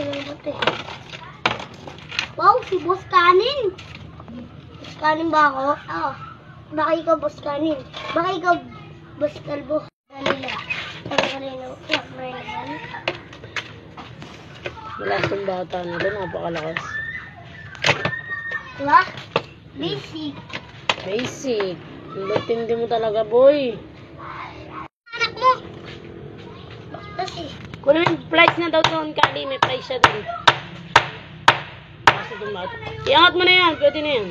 lambot eh. Wow, si Boss Kanin. Boss Kanin ba ako? Oo. Baka ikaw Boss Kanin. Baka ikaw Boss Kalbo. Kanila. Kanino. Malakas yung bata na doon. Napakalakas. Diba? Basic. Basic. Hindi mo talaga, boy. Anak mo. Baktas eh. Kunin yung price na daw doon, Kali. May price siya doon. Kasi doon bata. Iangat mo na yan. Pwede na yan.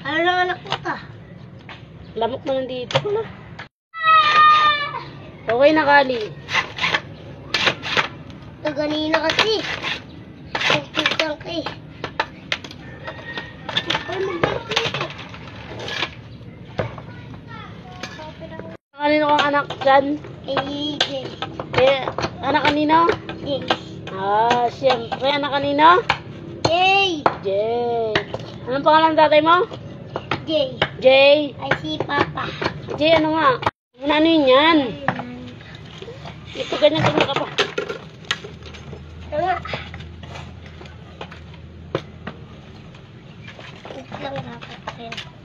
Ano lang anak mo ka? Lamok na nandito pala. Okay na, Kali. Ito ganina kasi. Pagputang ka eh. Ay, mag-balik nito. Kanino kang anak dyan? Jay. Eh, anak kanino? Jay. Ah, siyempre. Anak kanino? Jay. Jay. Anong pangalan ng tatay mo? Jay. Jay. Ay si Papa. Jay, ano nga? Ano yun yan? Ito ganyan-ganyan ka pa. Tama. Ito lang dapat.